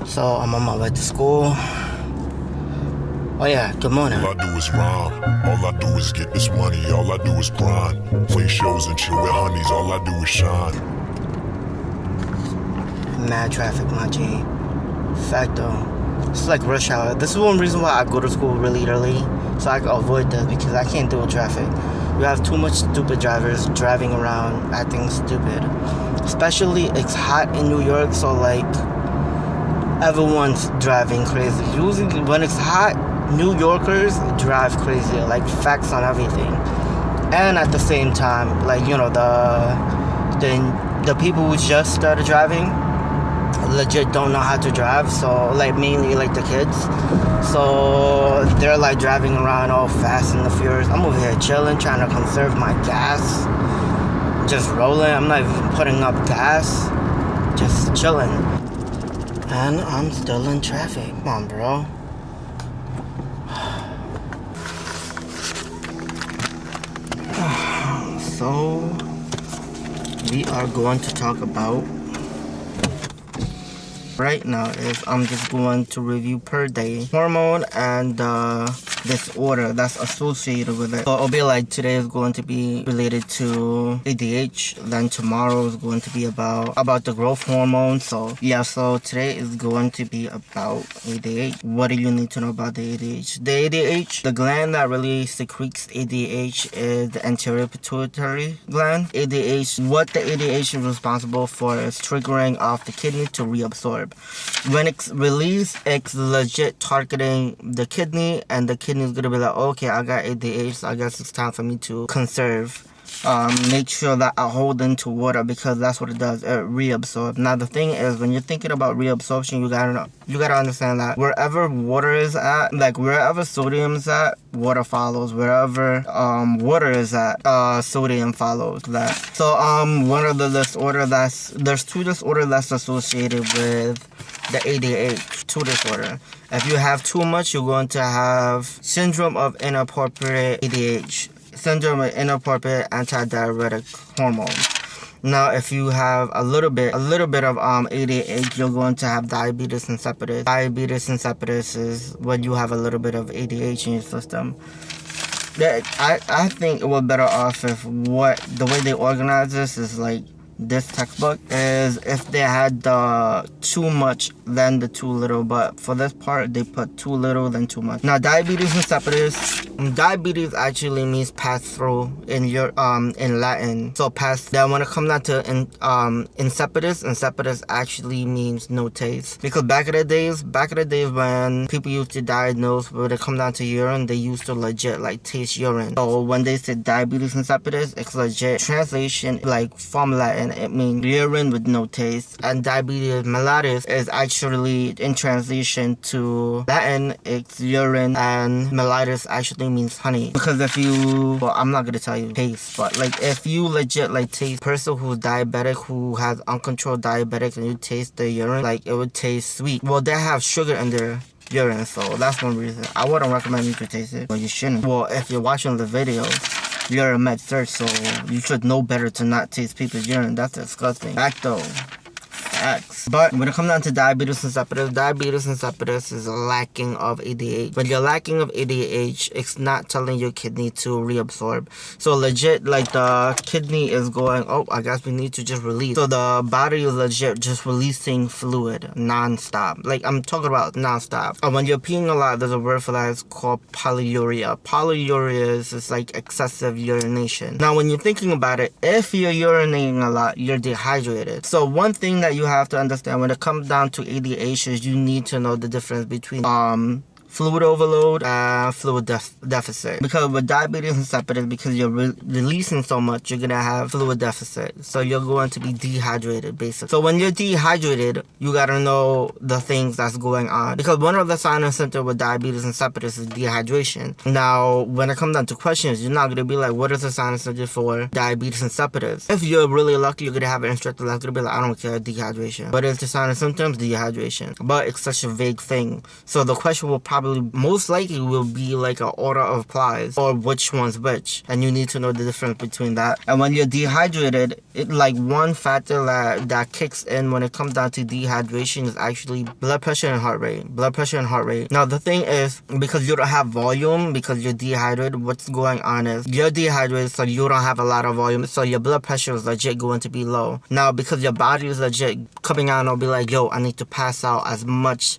So I'm on my way to school. Oh yeah, good morning. All I do is rhyme. All I do is get this money. All I do is grind. Play shows and chill with honeys. All I do is shine. Mad traffic, my G. Fact though, it's like rush hour. This is one reason why I go to school really early, so I can avoid this, because I can't deal with traffic. You have too much stupid drivers driving around acting stupid. Especially it's hot in New York, so like everyone's driving crazy. Usually when it's hot, New Yorkers drive crazy, like facts on everything. And at the same time, like, you know, the people who just started driving legit don't know how to drive, so like mainly like the kids, so they're like driving around all fast and the furious. I'm over here chilling, trying to conserve my gas, just rolling. I'm not even putting up gas, just chilling, and I'm still in traffic. Come on, bro. So we are going to talk about right now is I'm just going to review per day hormone and disorder that's associated with it. So it'll be like today is going to be related to ADH, then tomorrow is going to be about the growth hormone. So yeah, so today is going to be about ADH. What do you need to know about the ADH? The ADH, the gland that really secretes ADH is the anterior pituitary gland. ADH, what the ADH is responsible for is triggering off the kidney to reabsorb. When it's released, it's legit targeting the kidney, and the kidney is gonna be like, okay, I got ADH, so I guess it's time for me to conserve. Make sure that I hold into water, because that's what it does. It reabsorbs. Now the thing is, when you're thinking about reabsorption, you gotta understand that wherever water is at, like wherever sodium is at, water follows. Wherever water is at, sodium follows that. So one of the there's two disorders that's associated with the ADH, two disorder. If you have too much, you're going to have syndrome of inappropriate ADH. Syndrome of inappropriate anti-diuretic hormone. Now, if you have a little bit of ADH, you're going to have diabetes insipidus. Diabetes insipidus is when you have a little bit of ADH in your system. I think it would better off if the way they organize this is like this textbook is if they had the too much then the too little, but for this part they put too little then too much. Now diabetes insipidus, diabetes actually means pass through in your in Latin. So pass. Then when it comes down to insipidus actually means no taste, because back in the days when people used to diagnose when it come down to urine, they used to legit like taste urine. So when they said diabetes insipidus, it's legit translation like from Latin, it means urine with no taste. And diabetes mellitus is actually in translation to Latin, it's urine, and mellitus actually means honey. Because if you, well, I'm not gonna tell you taste, but like if you legit like taste person who's diabetic, who has uncontrolled diabetic, and you taste the urine, like it would taste sweet. Well, they have sugar in their urine, so that's one reason. I wouldn't recommend you to taste it, but you shouldn't. Well, if you're watching the video, you're a med search, so you should know better to not taste people's urine. That's disgusting. Fact though. Facts. But when it comes down to diabetes insipidus is a lacking of ADH. When you're lacking of ADH, it's not telling your kidney to reabsorb. So legit, like the kidney is going, oh, I guess we need to just release. So the body is legit just releasing fluid non-stop. Like I'm talking about non-stop. And when you're peeing a lot, there's a word for that. It's called polyuria. Polyuria is like excessive urination. Now when you're thinking about it, if you're urinating a lot, you're dehydrated. So one thing that you have to understand when it comes down to ADH is you need to know the difference between fluid overload and fluid deficit. Because with diabetes insipidus, because you're releasing so much, you're gonna have fluid deficit. So you're going to be dehydrated, basically. So when you're dehydrated, you gotta know the things that's going on. Because one of the signs and symptoms with diabetes insipidus is dehydration. Now, when it comes down to questions, you're not gonna be like, what is the sign and symptom for diabetes insipidus? If you're really lucky, you're gonna have an instructor that's gonna be like, I don't care, dehydration. But it's the sign and symptoms, dehydration. But it's such a vague thing. So the question will probably probably most likely will be like an order of applies or which one's which, and you need to know the difference between that. And when you're dehydrated, it like one factor that kicks in when it comes down to dehydration is actually blood pressure and heart rate. Now the thing is, because you don't have volume, because you're dehydrated, what's going on is you're dehydrated, so you don't have a lot of volume, so your blood pressure is legit going to be low. Now because your body is legit coming out and will be like, yo, I need to pass out as much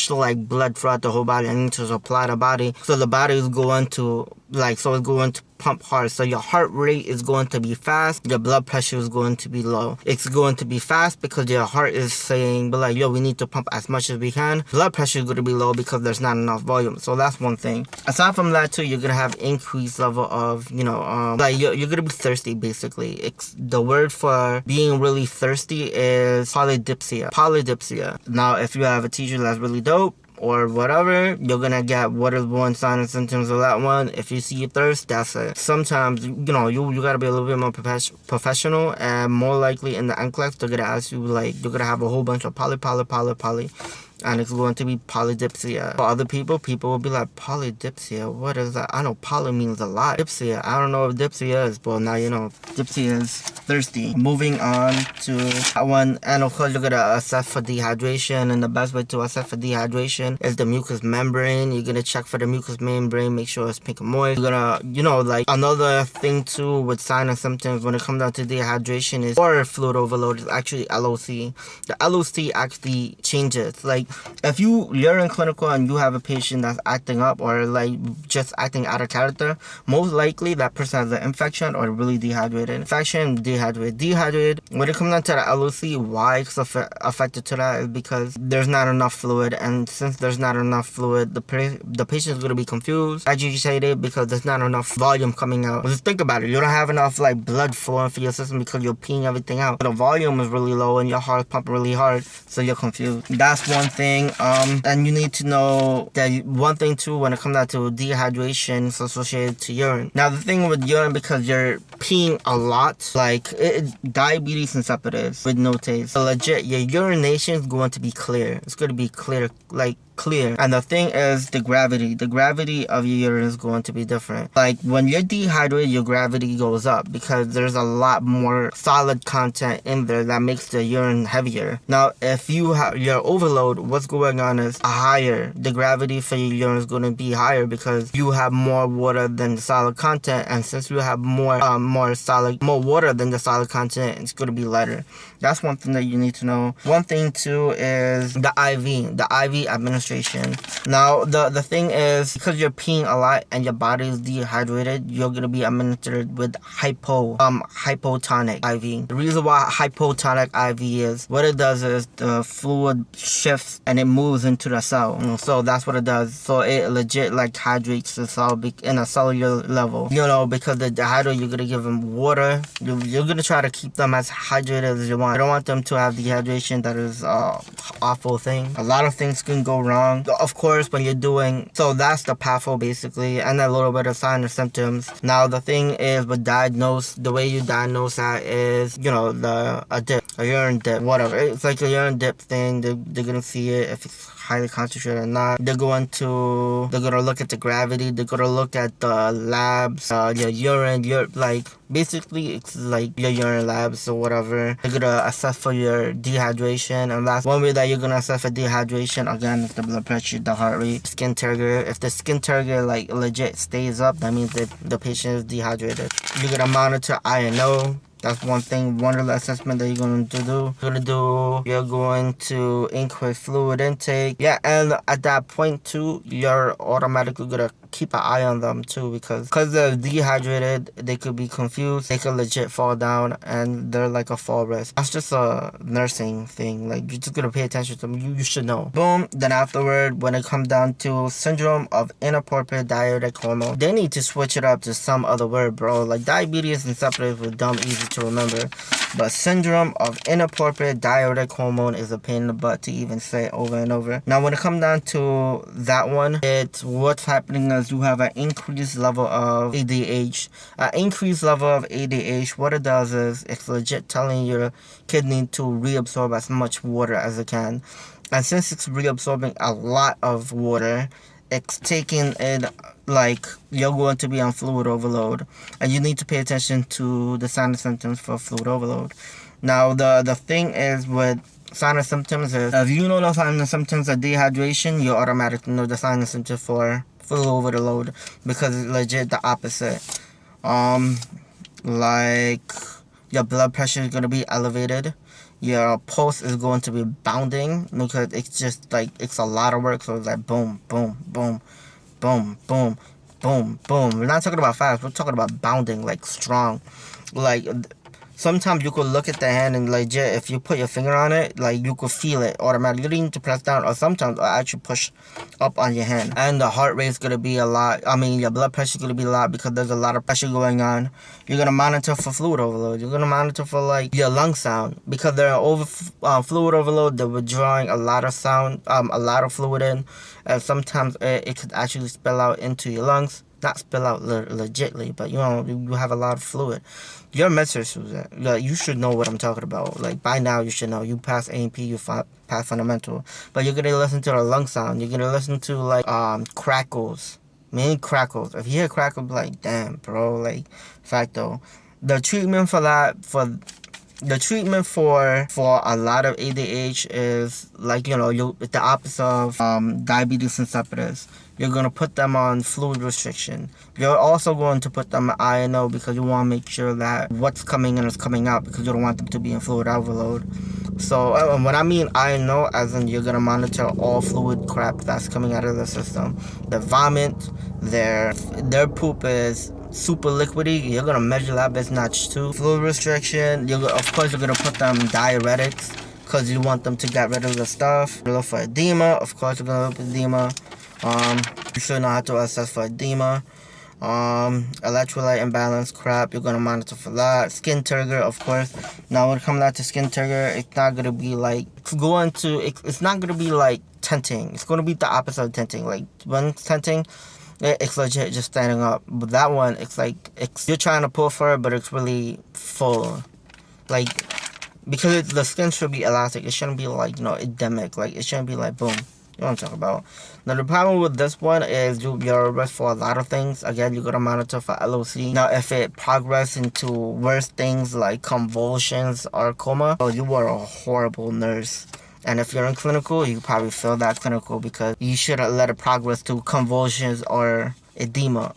like blood throughout the whole body. I need to supply the body, so the body is going to it's going to pump hard. So your heart rate is going to be fast, your blood pressure is going to be low. It's going to be fast because your heart is saying, but like, yo, we need to pump as much as we can. Blood pressure is going to be low because there's not enough volume. So that's one thing. Aside from that too, you're going to have increased level of, you're going to be thirsty basically. The word for being really thirsty is polydipsia. Now, if you have a teacher that's really dope, or whatever, you're gonna get what is one sign and symptoms of that one. If you see thirst, that's it. Sometimes, you gotta be a little bit more professional, and more likely in the NCLEX, they're gonna ask you, you're gonna have a whole bunch of poly, and it's going to be polydipsia. For other people will be like, polydipsia, what is that? I know poly means a lot. Dipsia, I don't know what dipsia is, but now you know. Dipsia is thirsty. Moving on to that one, and of course you're gonna assess for dehydration, and the best way to assess for dehydration is the mucous membrane. You're gonna check for the mucous membrane, make sure it's pink and moist. You're gonna, another thing too with signs and symptoms when it comes down to dehydration is, or fluid overload, is actually LOC. The LOC actually changes. If you're in clinical and you have a patient that's acting up or just acting out of character, most likely that person has an infection or really dehydrated. Infection, dehydrated. When it comes down to the LOC, why it's affected to that is because there's not enough fluid, and since there's not enough fluid, the patient is going to be confused, agitated, because there's not enough volume coming out. Just think about it. You don't have enough blood flowing through your system because you're peeing everything out. The volume is really low and your heart's pumping really hard, so you're confused. That's one thing. And you need to know that one thing too when it comes down to dehydration is associated to urine. Now the thing with urine, because you're peeing a lot, diabetes insipidus with no taste, so legit your urination is going to be clear. It's going to be clear, clear. And the thing is the gravity of your urine is going to be different. When you're dehydrated, your gravity goes up because there's a lot more solid content in there that makes the urine heavier. Now if you have your overload, what's going on is the gravity for your urine is going to be higher because you have more water than the solid content, and since you have more water than the solid content, it's going to be lighter. That's one thing that you need to know. One thing too is the IV administration. Now the thing is, because you're peeing a lot and your body is dehydrated, you're gonna be administered with hypotonic IV. The reason why hypotonic IV is, what it does is the fluid shifts and it moves into the cell. So that's what it does. So it legit hydrates the cell in a cellular level. Because the dehydrated, you're gonna give them water. You're gonna try to keep them as hydrated as you want. I don't want them to have dehydration. That is an awful thing. A lot of things can go wrong. Of course, when you're doing, so that's the patho basically, and a little bit of signs and symptoms. Now the thing is with the way you diagnose that is, a urine dip, whatever. It's like a urine dip thing. They're gonna see it if it's highly concentrated or not. They're gonna look at the gravity. They're gonna look at the labs, your urine. Basically it's like your urine labs or whatever. They're gonna assess for your dehydration, and that's one way that you're gonna assess for dehydration. Again, is the blood pressure, the heart rate, skin turgor. If the skin turgor legit stays up, that means that the patient is dehydrated. You're gonna monitor INO. That's one thing, one of the assessment that you're going to do. You're going to increase fluid intake. Yeah, and at that point too, you're automatically going to keep an eye on them too, because they're dehydrated, they could be confused, they could legit fall down, and they're like a fall risk. That's just a nursing thing. You're just going to pay attention to them. You should know. Boom. Then afterward, when it comes down to syndrome of inappropriate diuretic hormone, they need to switch it up to some other word, bro. Diabetes insipidus was dumb easy to remember, but syndrome of inappropriate diuretic hormone is a pain in the butt to even say over and over. Now when it comes down to that one, it's what's happening is you have an increased level of ADH. What it does is it's legit telling your kidney to reabsorb as much water as it can. And since it's reabsorbing a lot of water, it's taking it like you're going to be on fluid overload, and you need to pay attention to the signs and symptoms for fluid overload. Now, the thing is with signs and symptoms is, if you know the signs and symptoms of dehydration, you automatically know the signs and symptoms for fluid overload, because it's legit the opposite. Like your blood pressure is going to be elevated, your pulse is going to be bounding, because it's just like, it's a lot of work. So it's like boom, boom, boom, boom, boom, boom, boom. We're not talking about fast, we're talking about bounding, like strong. Like sometimes you could look at the hand and legit, if you put your finger on it, like you could feel it automatically. You don't need to press down, or sometimes I actually push up on your hand. And the heart rate is going to be a lot. I mean, your blood pressure is going to be a lot, because there's a lot of pressure going on. You're going to monitor for fluid overload. You're going to monitor for like your lung sound, because they're fluid overload. They're withdrawing a lot of sound, a lot of fluid in, and sometimes it could actually spill out into your lungs. Not spill out legitly, but you know, you have a lot of fluid. You're a med-surg student. You should know what I'm talking about. Like, by now you should know. You pass A&P, you pass fundamental. But you're gonna listen to the lung sound. You're gonna listen to like crackles, mainly crackles. If you hear crackles, like, damn, bro, like, facto. The treatment for that, the treatment for a lot of ADH is like, you know, it's the opposite of diabetes insipidus. You're going to put them on fluid restriction. You're also going to put them on INO, because you want to make sure that what's coming in is coming out, because you don't want them to be in fluid overload. So when I mean INO, as in you're going to monitor all fluid crap that's coming out of the system. Their vomit, their poop is super liquidy. You're going to measure that best notch too. Fluid restriction, of course you're going to put them diuretics, because you want them to get rid of the stuff. Look for edema, of course you're going to look for edema. You should know how to assess for edema. Electrolyte imbalance crap, you're gonna monitor for that. Skin turgor, of course. Now when it comes out to skin turgor, it's not gonna be like it's not gonna be like tenting. It's gonna be the opposite of tenting. Like when it's tenting, it's legit just standing up. But that one, it's like you're trying to pull for it, but it's really full. Like, because the skin should be elastic. It shouldn't be like, you know, edemic. Like, it shouldn't be like boom. You know what I'm talking about. Now, the problem with this one is you're at risk for a lot of things. Again, you're going to monitor for LOC. Now, if it progresses into worse things like convulsions or coma, well, you are a horrible nurse. And if you're in clinical, you probably fail that clinical, because you shouldn't let it progress to convulsions or edema,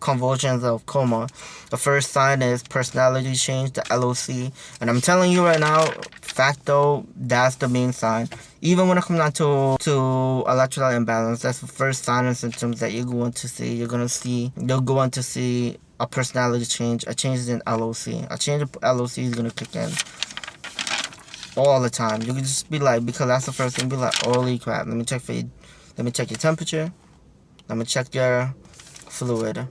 convulsions of coma. The first sign is personality change, the LOC. And I'm telling you right now, facto, that's the main sign. Even when it comes down to electrolyte imbalance, that's the first sign and symptoms that you're going to see. You're going to see a personality change, a change in LOC. A change of LOC is going to kick in all the time. You can just be like, because that's the first thing, be like, holy crap, let me check your temperature. Let me check your fluid.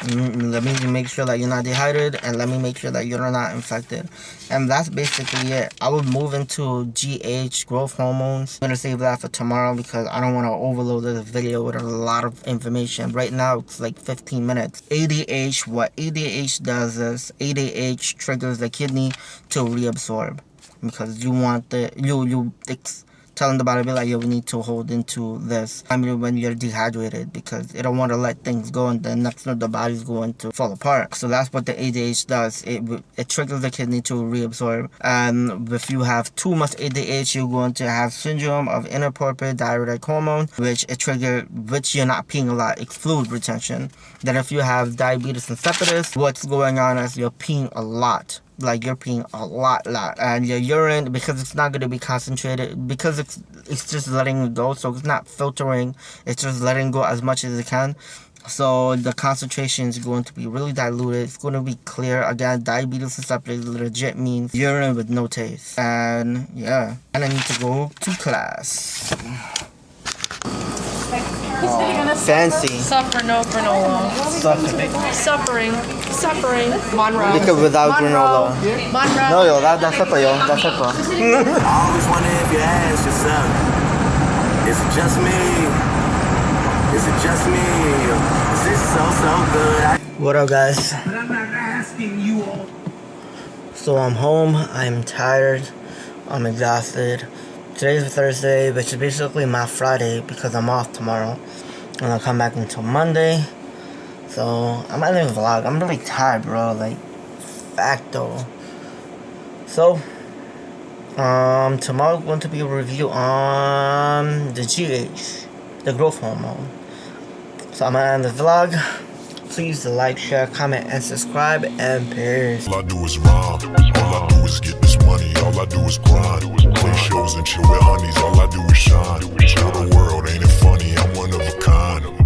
Let me make sure that you're not dehydrated, and let me make sure that you're not infected. And that's basically it. I would move into GH, growth hormones. I'm going to save that for tomorrow, because I don't want to overload this video with a lot of information. Right now, it's like 15 minutes. ADH, what ADH does is, ADH triggers the kidney to reabsorb. Because you want it's telling the body, be like, yo, we need to hold into this. I mean, when you're dehydrated, because it don't want to let things go, and then next thing the body's going to fall apart. So that's what the ADH does. It triggers the kidney to reabsorb. And if you have too much ADH, you're going to have syndrome of inappropriate diuretic hormone, which you're not peeing a lot. It's fluid retention. Then if you have diabetes insipidus, what's going on is you're peeing a lot. Like, you're peeing a lot. And your urine, because it's not going to be concentrated, because it's just letting it go, so it's not filtering, it's just letting go as much as it can. So the concentration is going to be really diluted. It's going to be clear. Again, diabetes insipidus legit means urine with no taste. And yeah, and I need to go to class. Fancy. Suffer, no granola. Suffering. Monroe. Because without granola. Monroe. No, yo, that's pepper, yo. That's pepper. I always wonder if you ask yourself, is it just me? Is it just me? Is this so good? What up, guys? But I'm not asking you all. So I'm home. I'm tired. I'm exhausted. Today's Thursday, which is basically my Friday, because I'm off tomorrow. And I'll come back until Monday. So I might leave a vlog. I'm really tired, bro. Like, facto. So tomorrow going to be a review on the GH, the growth hormone. So I'm gonna end the vlog. Please like, share, comment, and subscribe, and peace. All I do is rhyme. All I do is get this money. All I do is grind. Play shows and chill with honeys. All I do is shine. Tell the world, ain't it funny? I'm one of a kind.